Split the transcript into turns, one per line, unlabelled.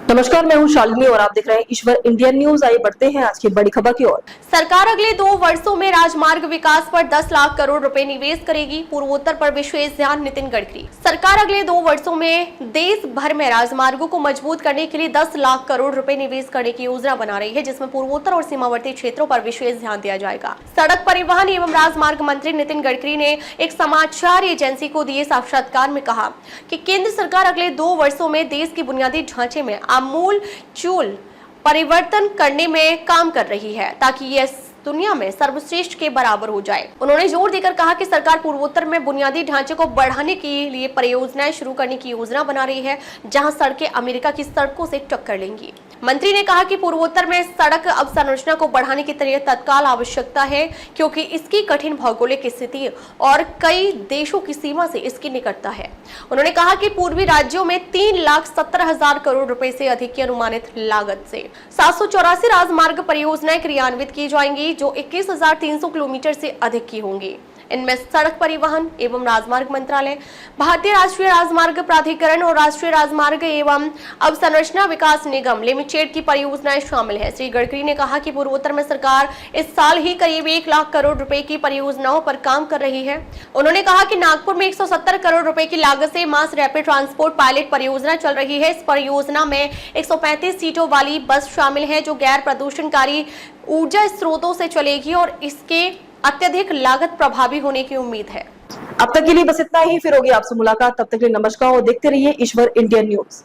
नमस्कार, मैं हूं शालिनी और आप देख रहे हैं ईश्वर इंडियन न्यूज। आइए बढ़ते हैं आज की बड़ी खबर की ओर।
सरकार अगले 2 वर्षों में राजमार्ग विकास पर 10 लाख करोड़ रुपए निवेश करेगी, पूर्वोत्तर पर विशेष ध्यान, नितिन गडकरी। सरकार अगले 2 वर्षों में देश भर में राजमार्गों को मजबूत करने के लिए 10 लाख करोड़ रुपए निवेश करने की योजना बना रही है, जिसमें पूर्वोत्तर और सीमावर्ती क्षेत्रों पर विशेष ध्यान दिया जाएगा। सड़क परिवहन एवं राजमार्ग मंत्री नितिन गडकरी ने एक समाचार एजेंसी को दिए साक्षात्कार में कहा कि केंद्र सरकार अगले 2 वर्षों में देश की बुनियादी ढांचे में आमूल चूल परिवर्तन करने में काम कर रही है, ताकि यह दुनिया में सर्वश्रेष्ठ के बराबर हो जाए। उन्होंने जोर देकर कहा कि सरकार पूर्वोत्तर में बुनियादी ढांचे को बढ़ाने के लिए परियोजनाएं शुरू करने की योजना बना रही है, जहां सड़कें अमेरिका की सड़कों से टक्कर लेंगी। मंत्री ने कहा कि पूर्वोत्तर में सड़क अवसंरचना को बढ़ाने की तत्काल आवश्यकता है, क्योंकि इसकी कठिन भौगोलिक स्थिति और कई देशों की सीमा से इसकी निकटता है। उन्होंने कहा कि पूर्वी राज्यों में 3,70,000 करोड़ रुपए से अधिक की अनुमानित लागत से 784 राजमार्ग परियोजनाएं क्रियान्वित की जाएंगी, जो 21,300 किलोमीटर से अधिक की होंगी। इनमें सड़क परिवहन एवं राजमार्ग मंत्रालय, भारतीय राष्ट्रीय राजमार्ग प्राधिकरण और राष्ट्रीय राजमार्ग एवं अवसंरचना विकास निगम लिमिटेड की परियोजनाएं शामिल है। श्री गडकरी ने कहा कि पूर्वोत्तर में सरकार इस साल ही करीब 1 लाख करोड़ रुपए की परियोजनाओं पर काम कर रही है। उन्होंने कहा कि नागपुर में 170 करोड़ रुपए की लागत से मास रैपिड ट्रांसपोर्ट पायलट परियोजना चल रही है। इस परियोजना में 135 सीटों वाली बस शामिल है, जो गैर प्रदूषणकारी ऊर्जा स्रोतों से चलेगी और इसके अत्यधिक लागत प्रभावी होने की उम्मीद है।
अब तक के लिए बस इतना ही, फिर होगी आपसे मुलाकात। तब तक के लिए नमस्कार और देखते रहिए ईश्वर इंडियन न्यूज।